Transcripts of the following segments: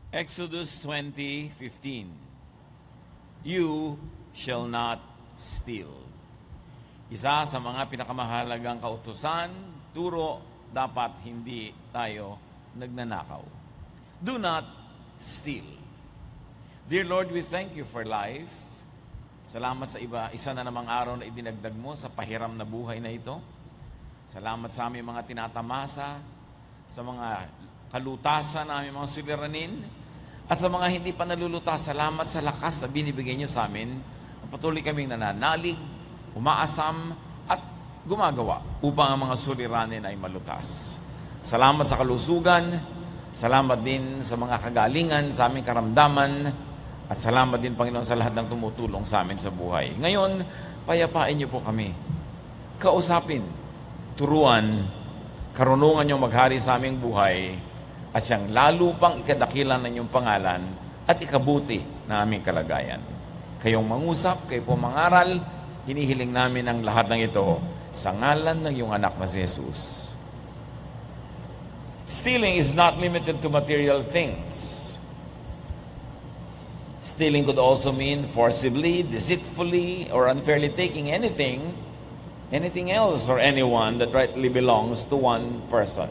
Exodus 20:15. You shall not steal. Isa sa mga pinakamahalagang kautusan, turo, dapat hindi tayo nagnanakaw. Do not steal. Dear Lord, we thank you for life. Salamat sa isa na namang araw na idinagdag mo sa pahiram na buhay na ito. Salamat sa aming mga tinatamasa, sa mga kalutasan na aming mga suliranin, at sa mga hindi pa nalulutas. Salamat sa lakas na binibigay niyo sa amin. Patuloy kaming nananalig, umaasam, at gumagawa upang ang mga suliranin ay malutas. Salamat sa kalusugan, salamat din sa mga kagalingan, sa aming karamdaman, at salamat din, Panginoon, sa lahat ng tumutulong sa amin sa buhay. Ngayon, payapain niyo po kami. Kausapin, turuan, karunungan niyong maghari sa aming buhay, at siyang lalo pang ikadakilan ng inyong pangalan at ikabuti na aming kalagayan. Kayong mangusap, kayo po mangaral, hinihiling namin ang lahat ng ito sa ngalan ng iyong anak na si Jesus. Stealing is not limited to material things. Stealing could also mean forcibly, deceitfully, or unfairly taking anything else or anyone that rightly belongs to one person.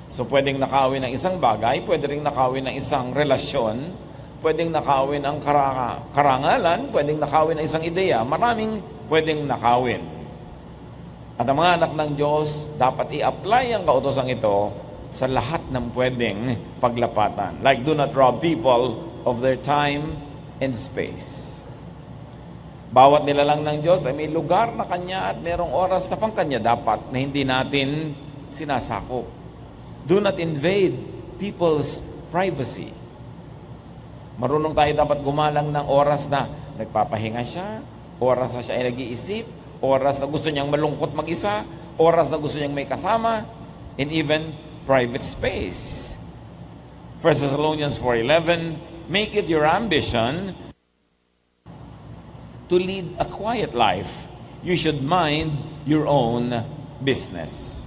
So pwedeng nakawin ng isang bagay, pwede ring nakawin ng isang relasyon, pwedeng nakawin ang karangalan, pwedeng nakawin ng isang ideya, maraming pwedeng nakawin. At ang mga anak ng Diyos, dapat i-apply ang kautosang ito sa lahat ng pwedeng paglapatan. Like, do not rob people of their time and space. Bawat nilalang ng Diyos ay may lugar na Kanya at mayroong oras na pang Kanya dapat na hindi natin sinasakop. Do not invade people's privacy. Marunong tayo dapat gumalang ng oras na nagpapahinga siya, oras na siya ay nag-iisip, oras na gusto niyang malungkot mag-isa, oras na gusto niyang may kasama, and even private space. 1 Thessalonians 4:11, make it your ambition to lead a quiet life. You should mind your own business.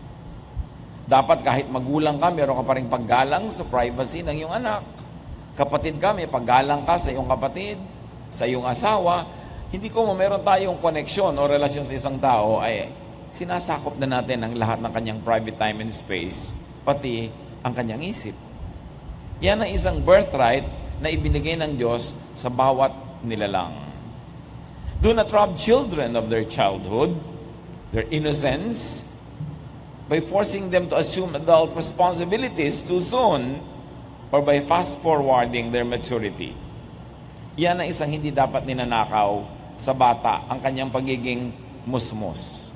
Dapat kahit magulang ka, meron ka pa rin paggalang sa privacy ng iyong anak. Kapatid ka, may paggalang ka sa iyong kapatid, sa iyong asawa. Hindi ko meron tayong koneksyon o relasyon sa isang tao, ay sinasakop na natin ang lahat ng kanyang private time and space, pati ang kanyang isip. Yan ang isang birthright na ibinigay ng Diyos sa bawat nilalang. Do not rob children of their childhood, their innocence, by forcing them to assume adult responsibilities too soon, or by fast-forwarding their maturity. Yan ang isang hindi dapat ninanakaw sa bata, ang kanyang pagiging musmos.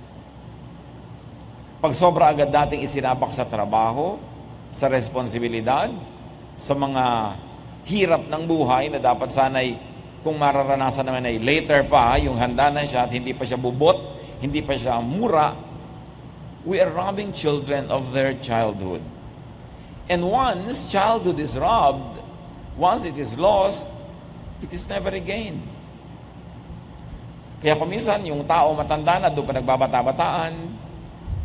Pag sobra agad dating isinabak sa trabaho, sa responsibilidad, sa mga hirap ng buhay na dapat sanay kung mararanasan naman ay later pa, yung handa na siya at hindi pa siya bubot, hindi pa siya mura, we are robbing children of their childhood. And once childhood is robbed, once it is lost, it is never regained. Kaya kuminsan, yung tao matanda na, doon pa nagbabata-bataan,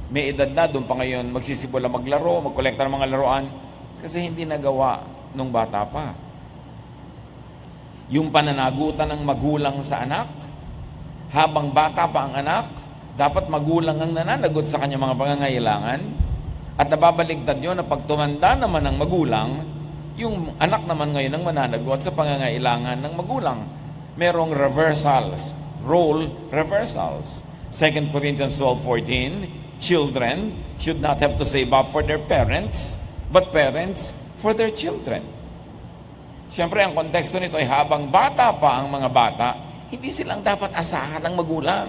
may edad na, doon pa ngayon magsisibula maglaro, magkolekta ng mga laruan, kasi hindi nagawa nung bata pa. Yung pananagutan ng magulang sa anak, habang bata pa ang anak, dapat magulang ang nananagot sa kanyang mga pangangailangan, at nababaligtad yun na pag tumanda naman ng magulang, yung anak naman ngayon ang mananagot sa pangangailangan ng magulang. Merong reversals, role reversals. 2 Corinthians 12:14, children should not have to save up for their parents, but parents for their children. Siyempre, ang konteksto nito ay habang bata pa ang mga bata, hindi silang dapat asahan ng magulang.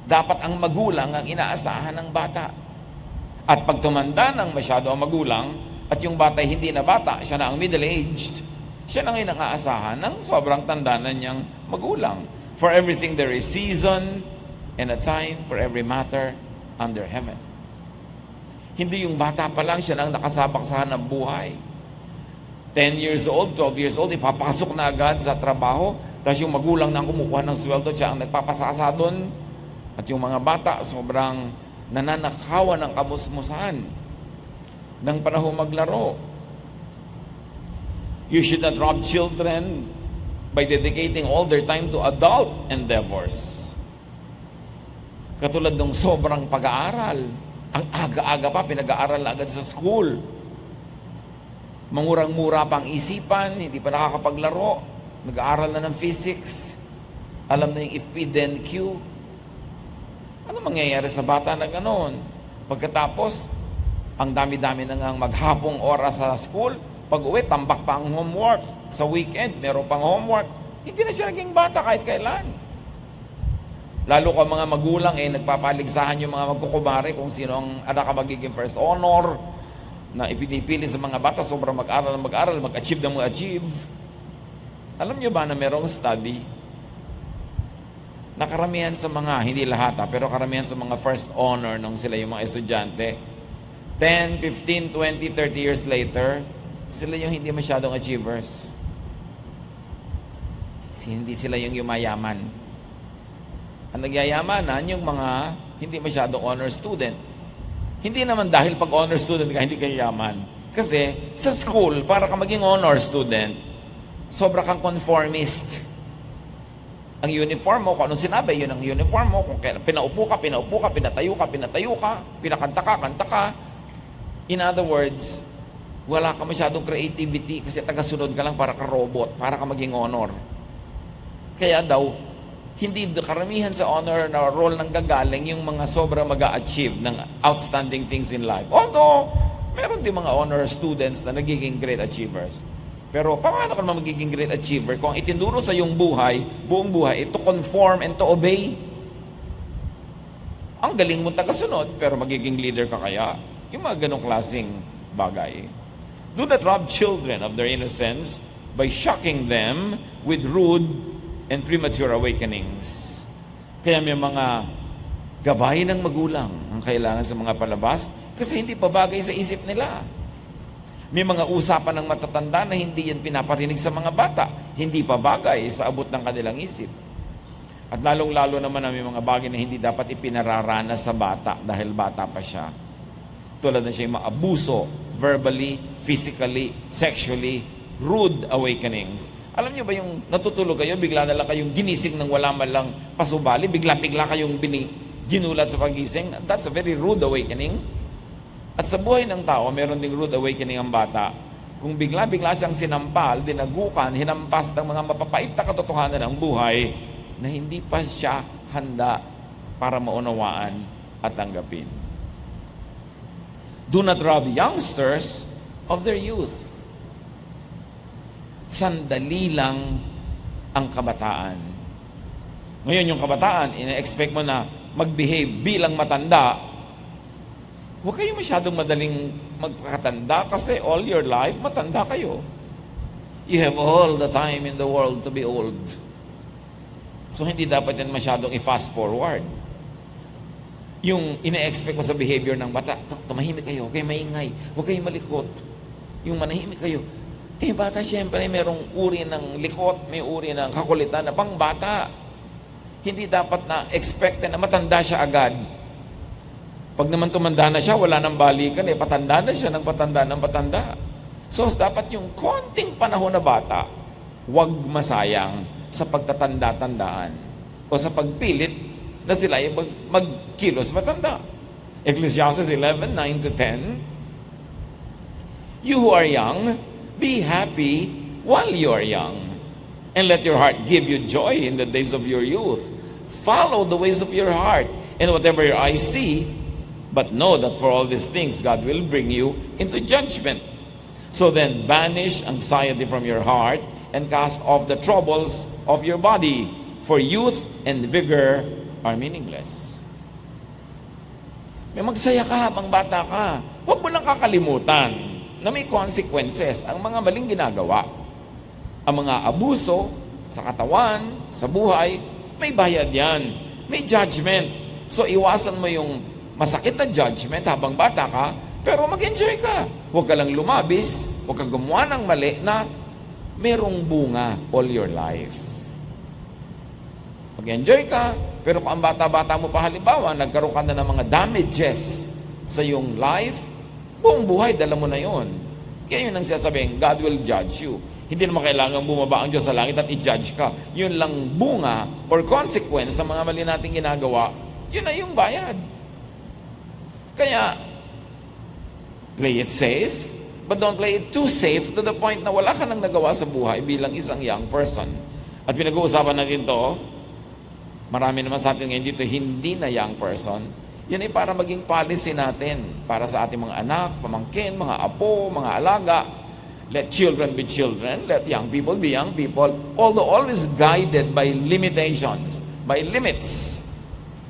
Dapat ang magulang ang inaasahan ng bata. At pag tumanda ng masyado ang magulang, at yung bata hindi na bata, siya na ang middle-aged, siya na ngayon ang aasahan ng sobrang tanda na niyang magulang. For everything there is season and a time for every matter under heaven. Hindi yung bata pa lang, siya na ang nakasabak sa hanap buhay. 10 years old, 12 years old, ipapasok na agad sa trabaho, tapos yung magulang na ang kumukuha ng sweldo, siya ang nagpapasasa doon. At yung mga bata, sobrang nananakawan ng kamusmusan ng panahon maglaro. You should not rob children by dedicating all their time to adult endeavors. Katulad ng sobrang pag-aaral. Ang aga-aga pa, pinag-aaral na agad sa school. Mangurang-mura pa ang isipan, hindi pa nakakapaglaro. Nag-aaral na ng physics. Alam na yung if, P, then, Q. Ano mangyayari sa bata na gano'n? Pagkatapos, ang dami-dami na ngang maghapong oras sa school, pag-uwi, tambak pa ang homework. Sa weekend, meron pang homework. Hindi na siya naging bata kahit kailan. Lalo kung mga magulang, nagpapaligsahan yung mga magkukumari kung sino ang anak ka magiging first honor, na ipinipili sa mga bata, sobrang mag-aral na mag-aral, mag-achieve na mag-achieve. Alam nyo ba na merong study na karamihan sa mga, hindi lahat pero karamihan sa mga first honor nung sila yung mga estudyante, 10, 15, 20, 30 years later, sila yung hindi masyadong achievers. Hindi sila yung yumayaman. Ang nagyayamanan, yung mga hindi masyadong honor student. Hindi naman dahil pag honor student ka, hindi ka yaman. Kasi sa school, para ka maging honor student, sobra kang conformist. Ang uniform mo, kung anong sinabi, yun ang uniform mo. Kung pinaupo ka, pinatayo ka, pinakanta ka. In other words, wala ka masyadong creativity kasi tagasunod ka lang para ka robot, para ka maging honor. Kaya daw, hindi karamihan sa honor na role ng gagaling yung mga sobra mag-a-achieve ng outstanding things in life. Although, meron din mga honor students na nagiging great achievers. Pero paano ka naman magiging great achiever kung itinuro sa iyong buhay, buong buhay, to conform and to obey? Ang galing mong tagasunod, pero magiging leader ka kaya? Yung mga ganong klaseng bagay. Do not rob children of their innocence by shocking them with rude and premature awakenings. Kaya may mga gabay ng magulang ang kailangan sa mga palabas kasi hindi pa bagay sa isip nila. May mga usapan ng matatanda na hindi yan pinaparinig sa mga bata. Hindi pa bagay sa abot ng kanilang isip. At lalong-lalo naman na may mga bagay na hindi dapat ipinararana sa bata dahil bata pa siya. Tulad na siya yung maabuso, verbally, physically, sexually, rude awakenings. Alam niyo ba yung natutulog kayo, bigla na lang kayong ginising ng wala man lang pasubali, bigla-bigla kayong ginulat sa pagising? That's a very rude awakening. At sa buhay ng tao, meron ding rude awakening ang bata. Kung bigla-bigla siyang sinampal, dinagukan, hinampas ng mga mapapait na katotohanan ng buhay na hindi pa siya handa para maunawaan at tanggapin. Do not rob youngsters of their youth. Sandali lang ang kabataan. Ngayon yung kabataan, ina-expect mo na mag-behave bilang matanda. Huwag kayo masyadong madaling magpakatanda kasi all your life, matanda kayo. You have all the time in the world to be old. So hindi dapat yan masyadong i-fast forward. Yung ina-expect mo sa behavior ng bata, tumahimik kayo, huwag kayo maingay, huwag kayo malikot. Yung manahimik kayo. Bata siyempre merong uri ng likot, may uri ng kakulitan na pang bata. Hindi dapat na expected na matanda siya agad. Pag naman tumanda na siya, wala nang balikan, patanda na siya ng patanda. So, dapat yung konting panahon na bata, huwag masayang sa pagtatanda-tandaan o sa pagpilit na sila ay magkilos matanda. Ecclesiastes 11:9-10. You who are young, be happy while you are young, and let your heart give you joy in the days of your youth. Follow the ways of your heart, and whatever your eyes see, but know that for all these things God will bring you into judgment. So then banish anxiety from your heart, and cast off the troubles of your body, for youth and vigor are meaningless. May magsaya ka habang bata ka. Huwag mo lang kakalimutan na may consequences ang mga maling ginagawa. Ang mga abuso sa katawan, sa buhay, may bayad yan. May judgment. So iwasan mo yung masakit na judgment habang bata ka, pero mag-enjoy ka. Huwag ka lang lumabis, huwag kang gumawa ng mali na merong bunga all your life. Mag-enjoy ka, pero kung ang bata-bata mo pa halimbawa, nagkaroon ka na ng mga damages sa iyong life, buong buhay, dala mo na yon. Kaya yun ang sasabihin, God will judge you. Hindi naman kailangan bumaba ang Diyos sa langit at i-judge ka. Yun lang bunga or consequence sa mga mali nating ginagawa, yun na yung bayad. Kaya, play it safe, but don't play it too safe to the point na wala ka nang nagawa sa buhay bilang isang young person. At pinag-uusapan natin to, marami naman sa atin ngayon dito, hindi na young person. Yan ay para maging policy natin, para sa ating mga anak, pamangkin, mga apo, mga alaga. Let children be children, let young people be young people, although always guided by limitations, by limits.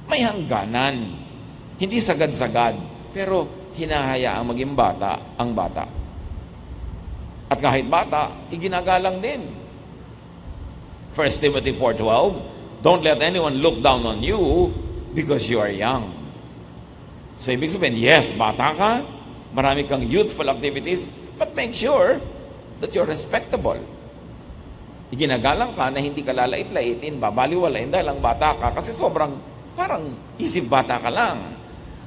May hangganan. Hindi sagad-sagad, pero hinahayaang maging bata ang bata. At kahit bata, iginagalang din. 1 Timothy 4:12, don't let anyone look down on you because you are young. So ibig sabihin, yes, bata ka, marami kang youthful activities, but make sure that you're respectable. Iginagalang ka na hindi ka lalait-laitin, babaliwalain dahil ang bata ka kasi sobrang parang isip bata ka lang.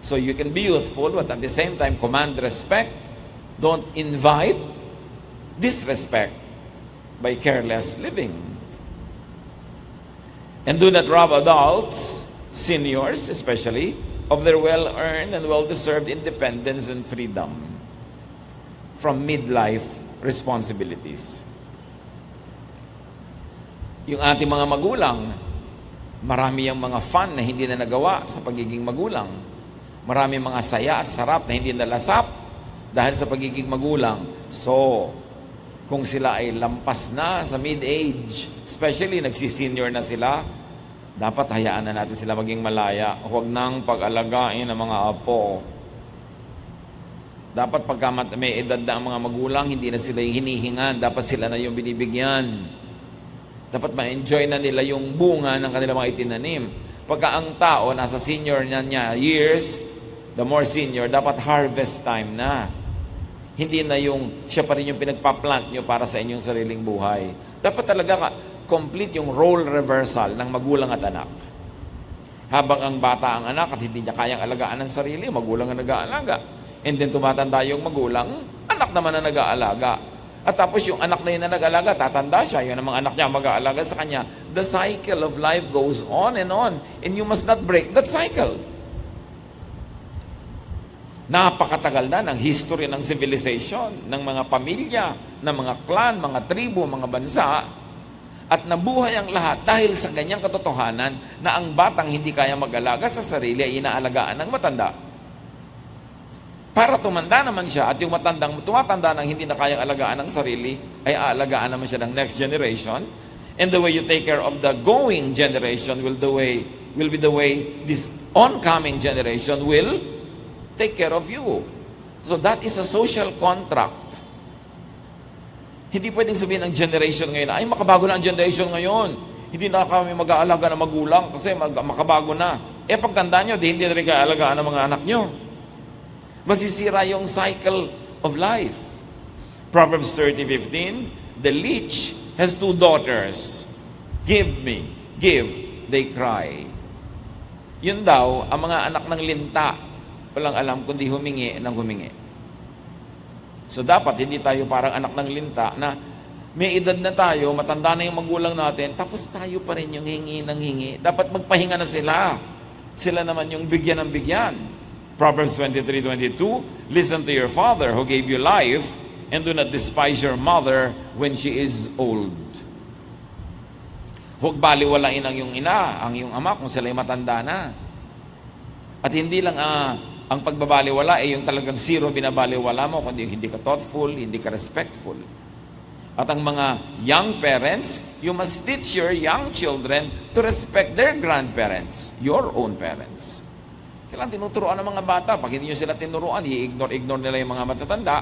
So you can be youthful but at the same time command respect. Don't invite disrespect by careless living. And do not rob adults, seniors especially, of their well-earned and well-deserved independence and freedom from midlife responsibilities. Yung ating mga magulang, marami yung mga fun na hindi na nagawa sa pagiging magulang. Marami mga saya at sarap na hindi nalasap dahil sa pagiging magulang. So, kung sila ay lampas na sa mid-age, especially nagsisenior na sila, dapat hayaan na natin sila maging malaya. Huwag nang pag-alagain ang mga apo. Dapat pagka may edad na ang mga magulang, hindi na sila yung hinihingan. Dapat sila na yung binibigyan. Dapat ma-enjoy na nila yung bunga ng kanilang mga itinanim. Pagka ang tao, nasa senior niya years, the more senior, dapat harvest time na. Hindi na yung siya pa rin yung pinagpa-plant nyo para sa inyong sariling buhay. Dapat talaga complete yung role reversal ng magulang at anak. Habang ang bata ang anak at hindi niya kayang alagaan ng sarili, magulang ang nag-aalaga. And then tumatanda yung magulang, anak naman na nag-aalaga. At tapos yung anak na yun na nag-aalaga, tatanda siya, yun ang mga anak niya mag-aalaga sa kanya. The cycle of life goes on, and you must not break that cycle. Napakatagal na ng history ng civilization, ng mga pamilya, ng mga clan, mga tribo, mga bansa, at nabuhay ang lahat dahil sa ganyang katotohanan na ang batang hindi kaya mag-alaga sa sarili ay inaalagaan ng matanda. Para tumanda naman siya at yung tumatanda ng hindi na kayang alagaan ng sarili ay aalagaan naman siya ng next generation. And the way you take care of the going generation will be the way this oncoming generation will take care of you. So that is a social contract. Hindi pwedeng sabihin ng generation ngayon, ay makabago na ang generation ngayon. Hindi na kami mag-aalaga ng magulang kasi makabago na. Pagtanda nyo, hindi na rin kaalagaan ng mga anak nyo. Masisira yung cycle of life. Proverbs 30:15, the leech has 2 daughters. Give me, give, they cry. Yun daw, ang mga anak ng linta, walang alam kundi humingi ng humingi. So dapat hindi tayo parang anak ng linta na may edad na tayo, matanda na yung magulang natin, tapos tayo pa rin yung hingi ng hingi. Dapat magpahinga na sila. Sila naman yung bigyan ng bigyan. Proverbs 23:22, listen to your father who gave you life, and do not despise your mother when she is old. Huwag baliwalain ang iyong ina, ang iyong ama kung sila'y matanda na. At hindi lang ang pagbabaliwala ay yung talagang zero binabaliwala mo, kundi hindi ka thoughtful, hindi ka respectful. At ang mga young parents, you must teach your young children to respect their grandparents, your own parents. Kailangan tinuturuan ng mga bata. Pag hindi nyo sila tinuruan, i-ignore nila yung mga matatanda,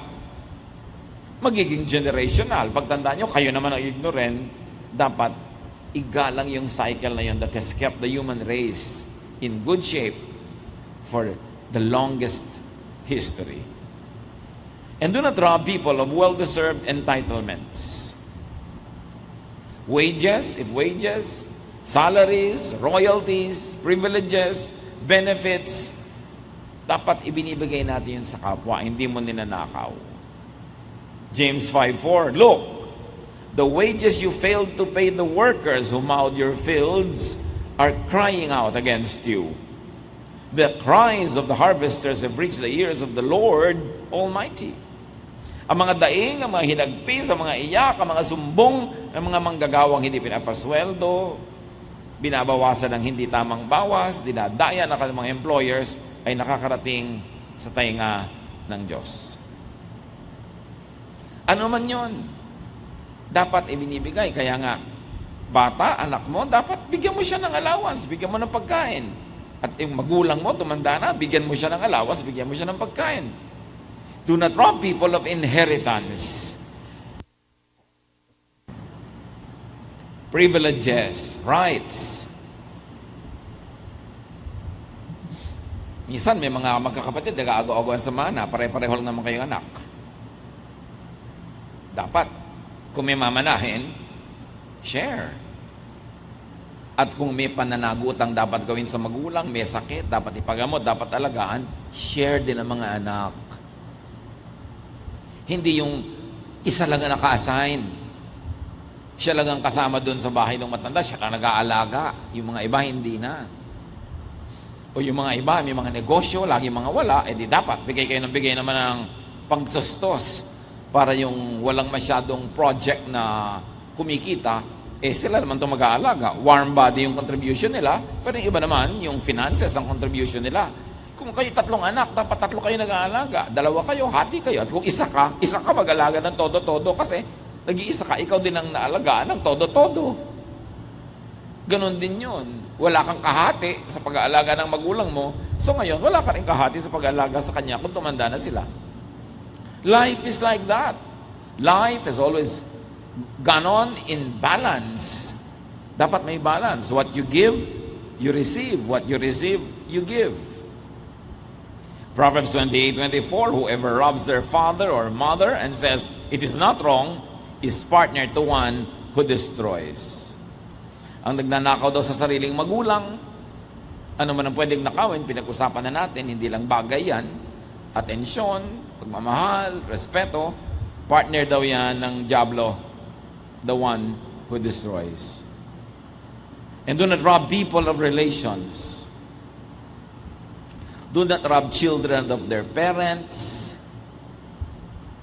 magiging generational. Pagtanda nyo, kayo naman ang ignoren, dapat igalang yung cycle na yun that has kept the human race in good shape for the longest history. And do not rob people of well-deserved entitlements. Wages, salaries, royalties, privileges, benefits, dapat ibinibigay natin yun sa kapwa, hindi mo ninanakaw. James 5:4, look, The wages you failed to pay the workers who mowed your fields are crying out against you. The cries of the harvesters have reached the ears of the Lord Almighty. Ang mga daing, ang mga hinagpis, ang mga iyak, ang mga sumbong ng mga manggagawang hindi pinapasweldo, binabawasan ng hindi tamang bawas, dinadaya ng kanilang mga employers, ay nakakarating sa tainga ng Diyos. Ano man yon, dapat ibinibigay. Kaya nga, bata, anak mo, dapat bigyan mo siya ng allowance, bigyan mo ng pagkain. At yung magulang mo, tumanda na, bigyan mo siya ng allowance, bigyan mo siya ng pagkain. Do not rob people of inheritance, privileges, rights. Minsan may mga magkakapatid, nag-aagaw-agawan sa mana, pare-pareho lang naman kayong anak. Dapat, kung may mamanahin, share. At kung may pananagutang dapat gawin sa magulang, may sakit, dapat ipagamot, dapat alagaan, share din ang mga anak. Hindi yung isa lang ang naka-assign. Siya lang ang kasama doon sa bahay ng matanda, siya lang nag-aalaga. Yung mga iba, hindi na. O yung mga iba, may mga negosyo, lagi mga wala, di dapat, bigay kayo ng bigay naman ng pagsustos para yung walang masyadong project na kumikita, sila naman itong mag-aalaga. Warm body yung contribution nila, pero yung iba naman, yung finances ang contribution nila. Kung kayo 3 anak, dapat 3 kayo nag-aalaga. 2 kayo, hati kayo. At kung isa ka mag-aalaga ng todo-todo kasi nag-iisa ka, ikaw din ang naalagaan ng todo-todo. Ganon din yun. Wala kang kahati sa pag-aalaga ng magulang mo. So ngayon, wala ka rin kahati sa pag-aalaga sa kanya kung tumanda na sila. Life is like that. Life has always gone on in balance. Dapat may balance. What you give, you receive. What you receive, you give. Proverbs 28:24, whoever robs their father or mother and says, it is not wrong, is partner to one who destroys. Ang nagnanakaw daw sa sariling magulang, ano man ang pwedeng nakawin, pinag-usapan na natin, hindi lang bagay yan, atensyon, pagmamahal, respeto, partner daw yan ng diablo, the one who destroys. And do not rob people of relations. Do not rob children of their parents.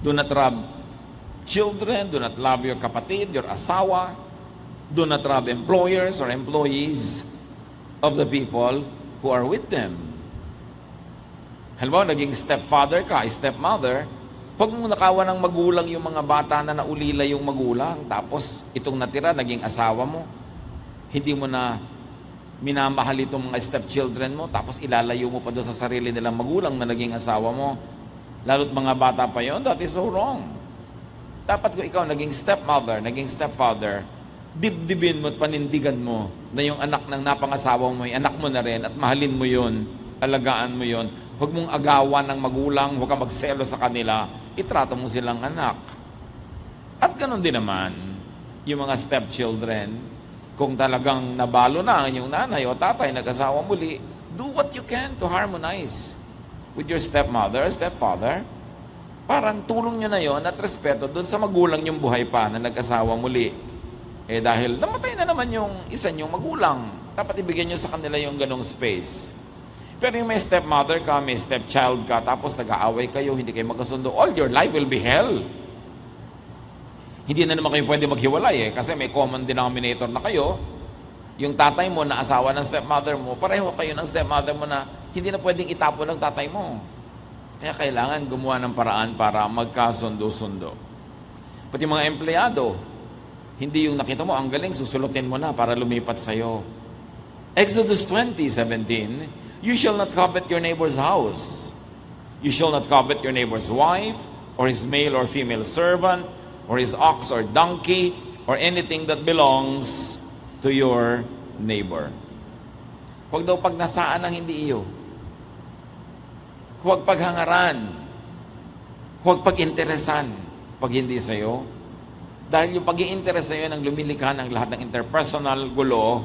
Do not rob children. Do not rob your kapatid, your asawa. Do not rob employers or employees of the people who are with them. Halimbawa, naging stepfather ka, stepmother, huwag mong nakawan ng magulang yung mga bata na naulila yung magulang. Tapos, itong natira, naging asawa mo. Hindi mo na minamahal itong mga stepchildren mo, tapos ilalayo mo pa doon sa sarili nilang magulang na naging asawa mo. Lalo't mga bata pa yon, that is so wrong. Dapat kung ikaw naging stepmother, naging stepfather, dibdibin mo at panindigan mo na yung anak ng napangasawa mo, yung anak mo na rin, at mahalin mo yun, alagaan mo yun. Huwag mong agawan ng magulang, huwag kang magselo sa kanila, itrato mo silang anak. At ganun din naman, yung mga stepchildren, kung talagang nabalo na ang inyong nanay o tatay, nag-asawa muli, do what you can to harmonize with your stepmother or stepfather. Parang tulong nyo na yon at respeto doon sa magulang yung buhay pa na nag-asawa muli. Dahil namatay na naman yung isa nyong magulang, dapat ibigyan nyo sa kanila yung ganong space. Pero yung may stepmother ka, may stepchild ka, tapos nag-aaway kayo, hindi kayo magkasundo, all your life will be hell. Hindi na naman kayo pwede maghiwalay kasi may common denominator na kayo. Yung tatay mo na asawa ng stepmother mo, pareho kayo ng stepmother mo na hindi na pwedeng itapon ng tatay mo. Kaya kailangan gumawa ng paraan para magkasundo-sundo. Pati mga empleyado, hindi yung nakita mo, ang galing, susulutin mo na para lumipat sa'yo. Exodus 20:17, you shall not covet your neighbor's house. You shall not covet your neighbor's wife, or his male or female servant, or his ox or donkey, or anything that belongs to your neighbor. Huwag daw pagnasaan ng hindi iyo. Huwag paghangaran. Huwag pag-interesan pag hindi sa'yo. Dahil yung pag-i-interest sa'yo nang lumilikha ng lahat ng interpersonal gulo,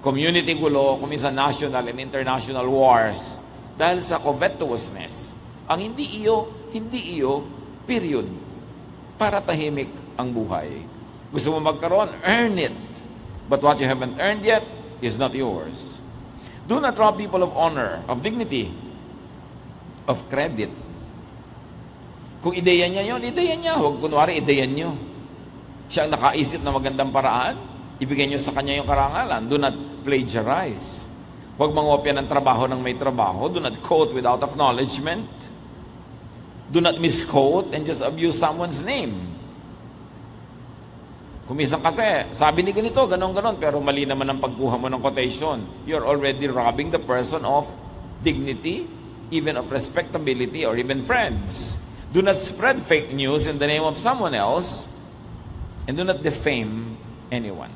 community gulo, kuminsan national and international wars. Dahil sa covetousness. Ang hindi iyo, period. Para tahimik ang buhay. Gusto mo magkaroon? Earn it. But what you haven't earned yet is not yours. Do not rob people of honor, of dignity, of credit. Kung ideya niya yun, ideya niya. Huwag kunwari, ideya niyo. Siya ang nakaisip na magandang paraan, ibigay niyo sa kanya yung karangalan. Do not plagiarize. Huwag mangopya ng trabaho ng may trabaho. Do not quote without acknowledgement. Do not misquote and just abuse someone's name. Kumisang kasi, sabi ni ganito, ganon-ganon, pero mali naman ang pagkuha mo ng quotation. You're already robbing the person of dignity, even of respectability, or even friends. Do not spread fake news in the name of someone else, and do not defame anyone.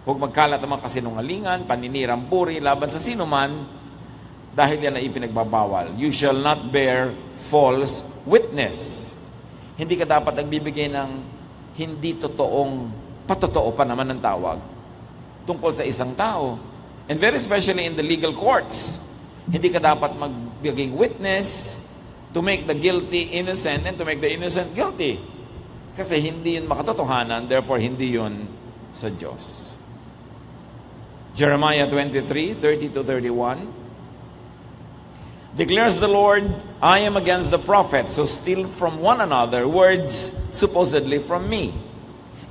Huwag magkalat ang mga kasinungalingan, paninirang puri, laban sa sinuman, dahil yan ay ipinagbabawal. You shall not bear false witness. Hindi ka dapat nagbibigay ng hindi totoong, patotoo pa naman ng tawag tungkol sa isang tao. And very especially in the legal courts, hindi ka dapat magbigay witness to make the guilty innocent and to make the innocent guilty. Kasi hindi yun makatotohanan, therefore hindi yun sa Diyos. Jeremiah 23:30-31 declares the Lord, I am against the prophets who steal from one another words supposedly from me.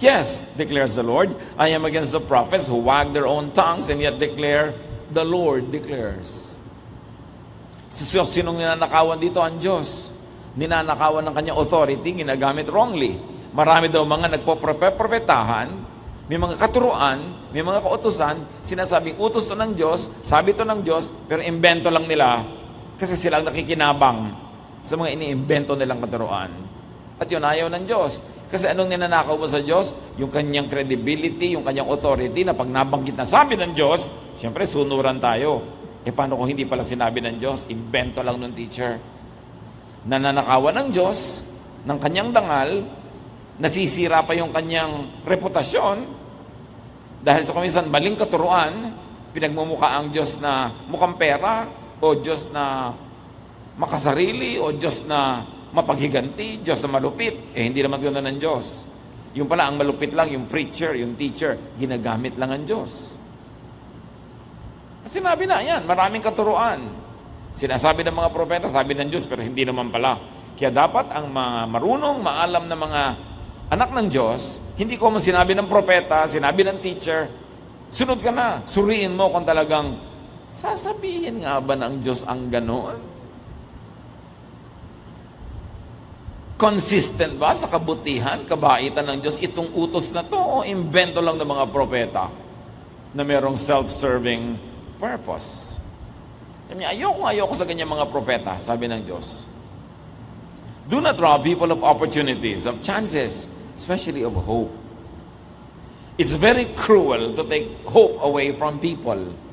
Yes, declares the Lord, I am against the prophets who wag their own tongues and yet declare, the Lord declares. Sinong ninanakawan dito? Ang Diyos. Ninanakawan ng kanyang authority, ginagamit wrongly. Marami daw mga nagpo-propetahan, may mga katuruan, may mga kautusan, sinasabing utos to ng Diyos, sabi to ng Diyos, pero imbento lang nila kasi sila ang nakikinabang sa mga iniimbento nilang katuruan. At yun, ayaw ng Diyos. Kasi anong ninanakaw mo sa Diyos? Yung kanyang credibility, yung kanyang authority, na pag nabanggit na sabi ng Diyos, siyempre sunuran tayo. E paano kung hindi pala sinabi ng Diyos? Invento lang ng teacher. Nananakawan ng Diyos, ng kanyang dangal, nasisira pa yung kanyang reputasyon, dahil sa kuminsan maling katuruan, pinagmumukha ang Diyos na mukhang pera, o Diyos na makasarili, o Diyos na mapaghiganti, Diyos na malupit. Hindi naman ganoon ng Diyos. Yung pala, ang malupit lang, yung preacher, yung teacher, ginagamit lang ang Diyos. Sinabi na yan, maraming katuruan. Sinasabi ng mga propeta, sabi ng Diyos, pero hindi naman pala. Kaya dapat ang mga marunong, maalam na mga anak ng Diyos, hindi ko sinabi ng propeta, sinabi ng teacher, sunod ka na, suriin mo kung talagang sasabihin nga ba ng Diyos ang ganoon? Consistent ba sa kabutihan, kabaitan ng Diyos itong utos na to o invento lang ng mga propeta na merong self-serving purpose? Sabi niya, ayoko sa ganyan mga propeta, sabi ng Diyos. Do not rob people of opportunities, of chances, especially of hope. It's very cruel to take hope away from people.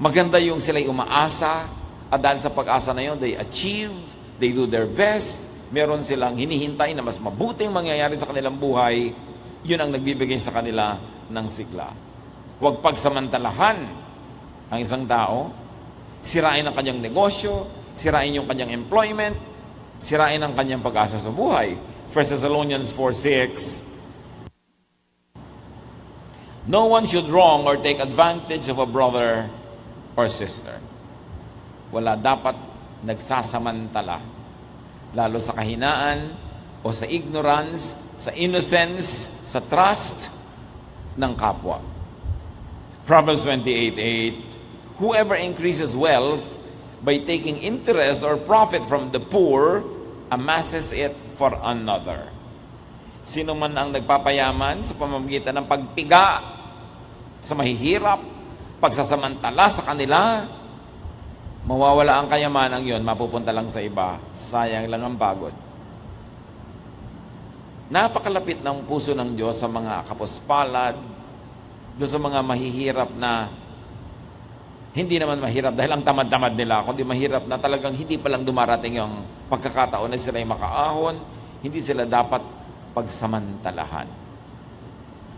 Maganda yung sila'y umaasa, at dahil sa pag-asa na yun, they achieve, they do their best, meron silang hinihintay na mas mabuting mangyayari sa kanilang buhay, yun ang nagbibigay sa kanila ng sigla. Huwag pagsamantalahan ang isang tao, sirain ang kanyang negosyo, sirain yung kanyang employment, sirain ang kanyang pag-asa sa buhay. 1 Thessalonians 4:6, no one should wrong or take advantage of a brother or sister. Wala dapat nagsasamantala, lalo sa kahinaan o sa ignorance, sa innocence, sa trust ng kapwa. Proverbs 28:8, whoever increases wealth by taking interest or profit from the poor amasses it for another. Sino man ang nagpapayaman sa pamamagitan ng pagpiga sa mahihirap, pagsasamantala sa kanila, mawawala ang kayamanang yon, mapupunta lang sa iba, sayang lang ang pagod. Napakalapit ng puso ng Diyos sa mga kapuspalad, doon sa mga mahihirap na hindi naman mahirap dahil ang tamad-tamad nila, kundi mahirap na talagang hindi pa lang dumarating yung pagkakataon na sila'y makaahon, hindi sila dapat pagsamantalahan.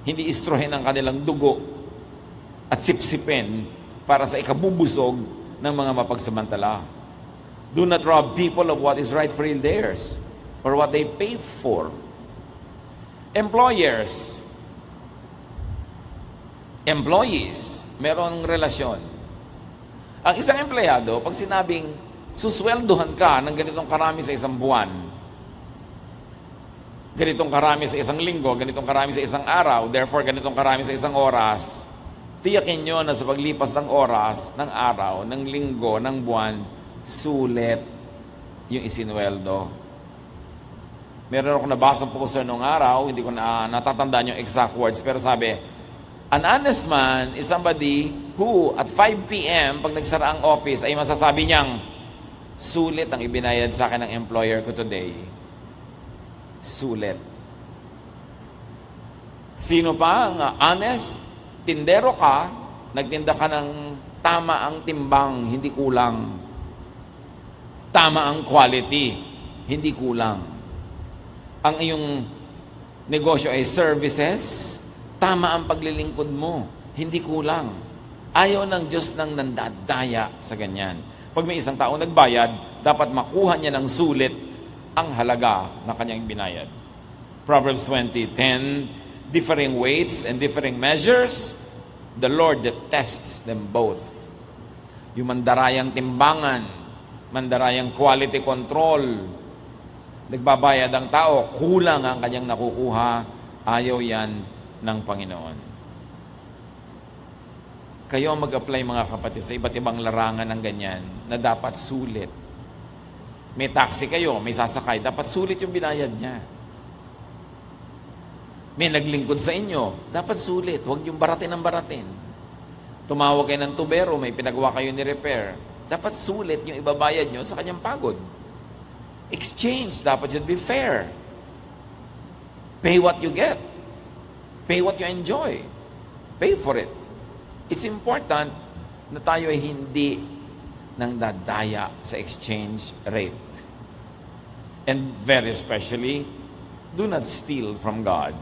Hindi istrohin ang kanilang dugo at sipsipin para sa ikabubusog ng mga mapagsamantala. Do not rob people of what is rightfully theirs or what they pay for. Employers, employees, merong relasyon. Ang isang empleyado, pag sinabing susweldohan ka ng ganitong karami sa isang buwan, ganitong karami sa isang linggo, ganitong karami sa isang araw, therefore ganitong karami sa isang oras, tiyakin nyo na sa paglipas ng oras, ng araw, ng linggo, ng buwan, sulit yung isinweldo. Meron ako nabasang poster nung araw, hindi ko na natatandaan yung exact words, pero sabi, an honest man is somebody who at 5 p.m. pag nagsara ang office ay masasabi niyang, sulit ang ibinayad sa akin ng employer ko today. Sulit. Sino pa ang honest? Tindero ka, nagtinda ka ng tama ang timbang, hindi kulang. Tama ang quality, hindi kulang. Ang iyong negosyo ay services, tama ang paglilingkod mo, hindi kulang. Ayaw ng Diyos nang nandadaya sa ganyan. Pag may isang tao nagbayad, dapat makuha niya ng sulit ang halaga na kanyang binayad. Proverbs 20:10, differing weights and differing measures, the Lord detests them both. Yung mandarayang timbangan, mandarayang quality control, nagbabayad ang tao, kulang ang kanyang nakukuha, ayaw yan ng Panginoon. Kayo mag-apply mga kapatid sa iba't ibang larangan ng ganyan na dapat sulit. May taxi kayo, may sasakay, dapat sulit yung binayad niya. May naglingkod sa inyo, dapat sulit, huwag yung baratin ng baratin. Tumawag kayo ng tubero, may pinagawa kayo ni repair, dapat sulit yung ibabayad nyo sa kanyang pagod. Exchange dapat should be fair. Pay what you get. Pay what you enjoy. Pay for it. It's important na tayo ay hindi nang dadaya sa exchange rate. And very especially, do not steal from God.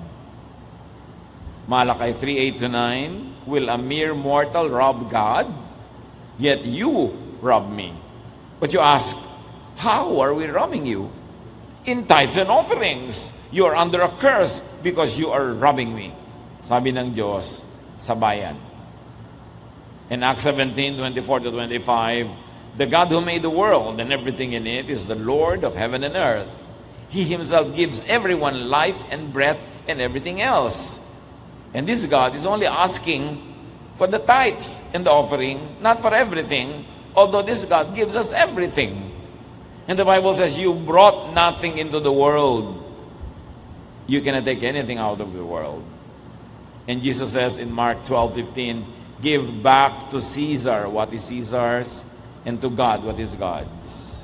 Malakay 3:8-9, will a mere mortal rob God? Yet you rob me. But you ask, how are we robbing you? In tithes and offerings. You are under a curse because you are robbing me. Sabi ng Diyos sa bayan. In Acts 17:24-25, the God who made the world and everything in it is the Lord of heaven and earth. He himself gives everyone life and breath and everything else. And this God is only asking for the tithe and the offering, not for everything, although this God gives us everything. And the Bible says, you brought nothing into the world. You cannot take anything out of the world. And Jesus says in Mark 12:15, give back to Caesar what is Caesar's, and to God what is God's.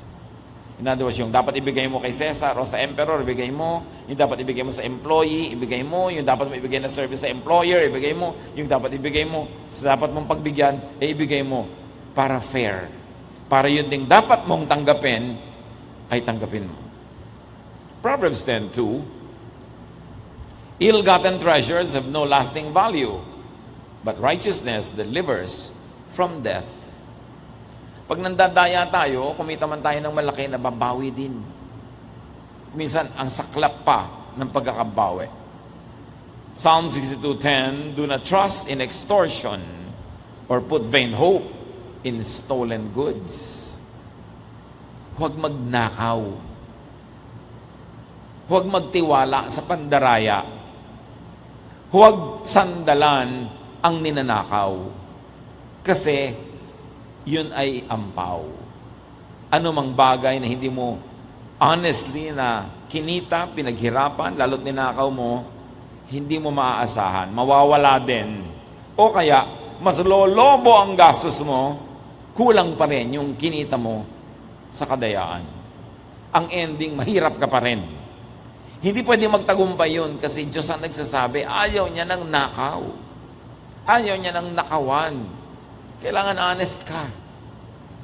In other words, yung dapat ibigay mo kay Caesar o sa emperor, ibigay mo. Yung dapat ibigay mo sa employee, ibigay mo. Yung dapat mo ibigay na service sa employer, ibigay mo. Yung dapat ibigay mo sa dapat mong pagbigyan, ibigay mo para fair. Para yun ding dapat mong tanggapin, ay tanggapin mo. Proverbs 10:2, ill-gotten treasures have no lasting value, but righteousness delivers from death. Pag nandadaya tayo, kumita man tayo ng malaki, nababawi din. Minsan, ang saklap pa ng pagkakabawi. Psalm 62:10, do not trust in extortion or put vain hope in stolen goods. Huwag magnakaw. Huwag magtiwala sa pandaraya. Huwag sandalan ang ninanakaw. Kasi, yun ay ampaw. Ano mang bagay na hindi mo honestly na kinita, pinaghirapan, lalo't ninakaw mo, hindi mo maaasahan. Mawawala din. O kaya, mas lolobo ang gastos mo, kulang pa rin yung kinita mo sa kadayaan. Ang ending, mahirap ka pa rin. Hindi pwede magtagumpay yun kasi Diyos ang nagsasabi, ayaw niya ng nakaw. Ayaw niya ng nakawan. Kailangan honest ka.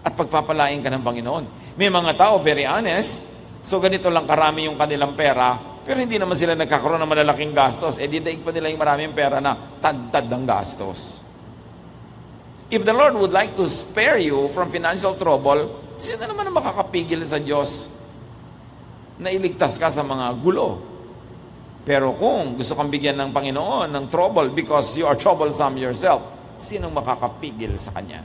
At pagpapalain ka ng Panginoon. May mga tao, very honest, so ganito lang karami yung kanilang pera, pero hindi naman sila nagkakaroon ng malalaking gastos. Eh, didaig pa nila yung maraming pera na tad-tad ng gastos. If the Lord would like to spare you from financial trouble, sino naman ang makakapigil sa Diyos na iligtas ka sa mga gulo? Pero kung gusto kang bigyan ng Panginoon ng trouble because you are troublesome yourself, sinong makakapigil sa Kanya?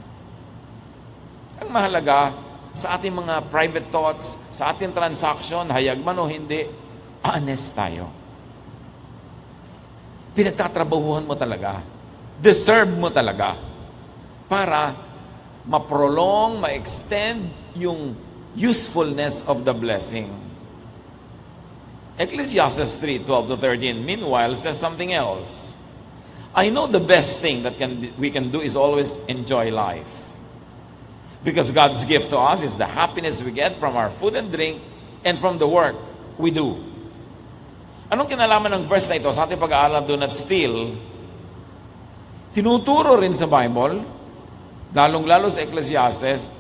Ang mahalaga, sa ating mga private thoughts, sa ating transaction, hayag man o hindi, honest tayo. Pinagtatrabahuhan mo talaga. Deserve mo talaga. Para ma-prolong, ma-extend yung usefulness of the blessing. Ecclesiastes 3:12-13, meanwhile, says something else. I know the best thing that we can do is always enjoy life. Because God's gift to us is the happiness we get from our food and drink and from the work we do. Anong kinalaman ng verse na ito sa ating pag-aaral, do not steal? Tinuturo rin sa Bible, lalong-lalo sa Ecclesiastes,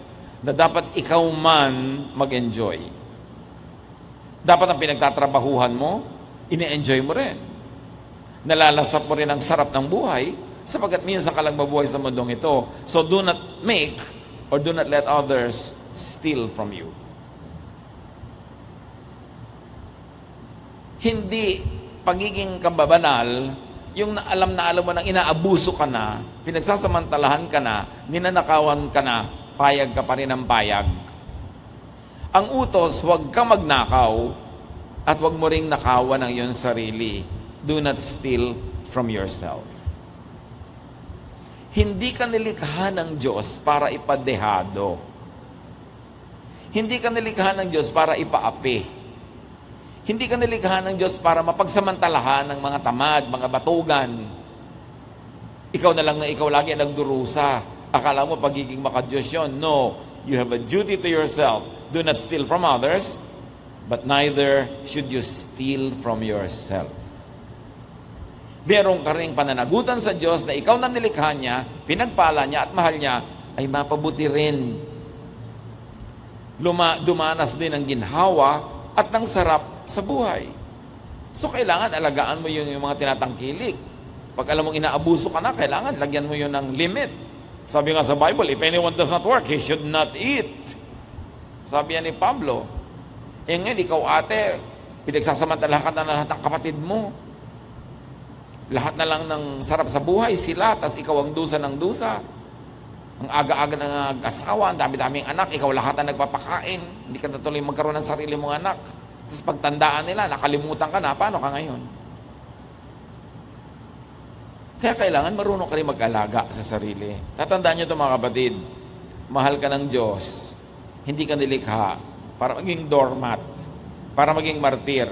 na dapat ikaw man mag-enjoy. Dapat ang pinagtatrabahuhan mo, ine-enjoy mo rin. Nalalasap mo rin ang sarap ng buhay, sapagkat minsan ka lang mabuhay sa mundong ito. So do not make or do not let others steal from you. Hindi pagiging kababanal, yung alam mo nang inaabuso ka na, pinagsasamantalahan ka na, ninanakawan ka na, payag ka pa rin ng payag. Ang utos, huwag ka magnakaw at huwag mo ring nakawan ang iyong sarili. Do not steal from yourself. Hindi ka nilikha ng Diyos para ipadehado. Hindi ka nilikha ng Diyos para ipaapi. Hindi ka nilikha ng Diyos para mapagsamantalahan ng mga tamad, mga batugan. Ikaw na lang na ikaw lagi nagdurusa. Akala mo pagiging makadiyos yun. No, you have a duty to yourself. Do not steal from others, but neither should you steal from yourself. Meron ka ring pananagutan sa Diyos na ikaw na nilikha niya, pinagpala niya at mahal niya, ay mapabuti rin. Dumanas din ang ginhawa at ng sarap sa buhay. So kailangan alagaan mo yung mga tinatangkilik. Pag alam mong inaabuso ka na, kailangan lagyan mo yun ng limit. Sabi nga sa Bible, if anyone does not work, he should not eat. Sabi yan ni Pablo. Ngayon, ikaw ate, pinagsasamantalahan ka na lahat ng kapatid mo. Lahat na lang ng sarap sa buhay, sila, tas ikaw ang dusa ng dusa. Ang aga-aga ng asawa, ang dami-daming anak, ikaw lahat ang nagpapakain. Hindi ka natuloy magkaroon ng sarili mong anak. Tapos pagtandaan nila, nakalimutan ka na, paano ka ngayon? Kaya kailangan marunong ka rin mag-alaga sa sarili. Tatandaan nyo ito mga kapatid, mahal ka ng Diyos, hindi ka nilikha para maging doormat, para maging martir.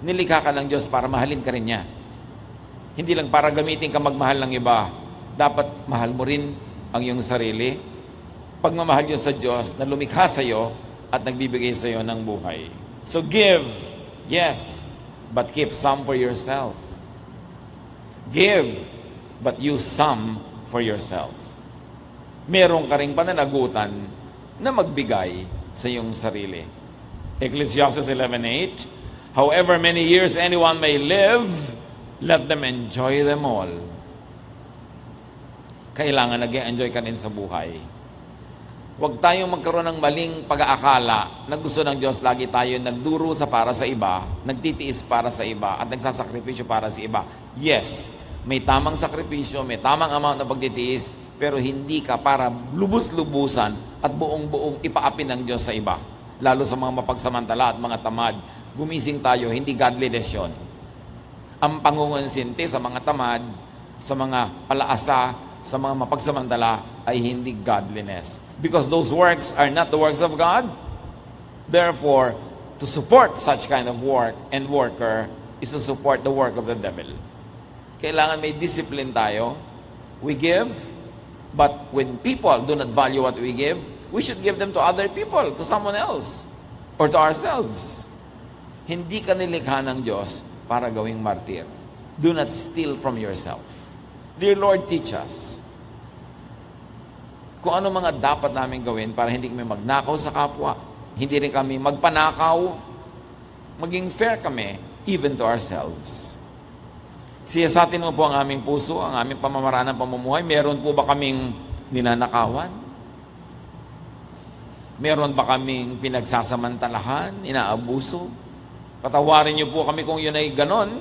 Nilikha ka ng Diyos para mahalin ka rin niya. Hindi lang para gamitin ka magmahal ng iba. Dapat mahal mo rin ang iyong sarili. Pagmamahal yun sa Diyos na lumikha sa iyo at nagbibigay sa iyo ng buhay. So give, yes, but keep some for yourself. Give, but use some for yourself. Meron ka ring pananagutan na magbigay sa iyong sarili. Ecclesiastes 11:8, however many years anyone may live, let them enjoy them all. Kailangan nag-enjoy ka rin sa buhay. Huwag tayong magkaroon ng maling pag-aakala na gusto ng Diyos lagi tayo nagdurusa para sa iba, nagtitiis para sa iba, at nagsasakripisyo para sa iba. Yes, may tamang sakripisyo, may tamang amount na pagtitiis, pero hindi ka para lubos-lubusan at buong-buong ipaapi ng Diyos sa iba. Lalo sa mga mapagsamantala at mga tamad. Gumising tayo, hindi godliness yun. Ang pangungonsinti sa mga tamad, sa mga palaasa, sa mga mapagsamantala ay hindi godliness. Because those works are not the works of God. Therefore, to support such kind of work and worker is to support the work of the devil. Kailangan may discipline tayo. We give, but when people do not value what we give, we should give them to other people, to someone else, or to ourselves. Hindi ka nilikha ng Diyos para gawing martir. Do not steal from yourself. Dear Lord, teach us kung ano mga dapat namin gawin para hindi kami magnakaw sa kapwa, hindi rin kami magpanakaw, maging fair kami, even to ourselves. Siyasatin mo po ang aming puso, ang aming pamamaraan ng pamumuhay. Meron po ba kaming ninanakawan? Meron ba kaming pinagsasamantalahan, inaabuso? Patawarin niyo po kami kung yun ay ganon.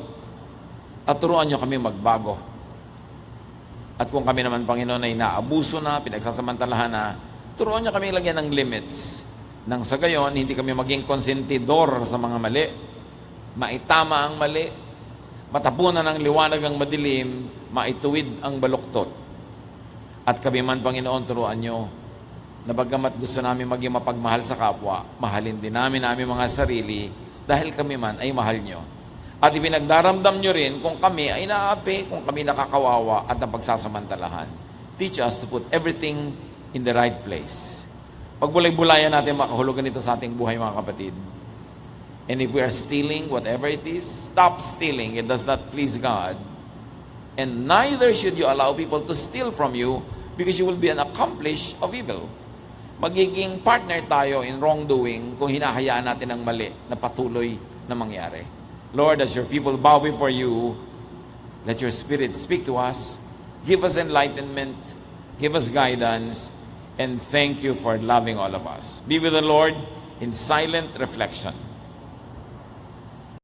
At turuan nyo kami magbago. At kung kami naman, Panginoon, ay naabuso na, pinagsasamantalahan na, turuan nyo kami lagyan ng limits. Nang sa gayon, hindi kami maging konsentidor sa mga mali, maitama ang mali, matapunan ng liwanag ang madilim, maituwid ang baluktot. At kami man, Panginoon, turuan nyo na bagamat gusto namin maging mapagmahal sa kapwa, mahalin din namin mga sarili dahil kami man ay mahal nyo. At ipinagdaramdam nyo rin kung kami ay naapi, kung kami nakakawawa at napagsasamantalahan. Teach us to put everything in the right place. Pagbulay-bulayan natin makahulugan ito sa ating buhay, mga kapatid. And if we are stealing, whatever it is, stop stealing. It does not please God. And neither should you allow people to steal from you because you will be an accomplice of evil. Magiging partner tayo in wrongdoing kung hinahayaan natin ang mali na patuloy na mangyari. Lord, as your people bow before you, let your Spirit speak to us, give us enlightenment, give us guidance, and thank you for loving all of us. Be with the Lord in silent reflection.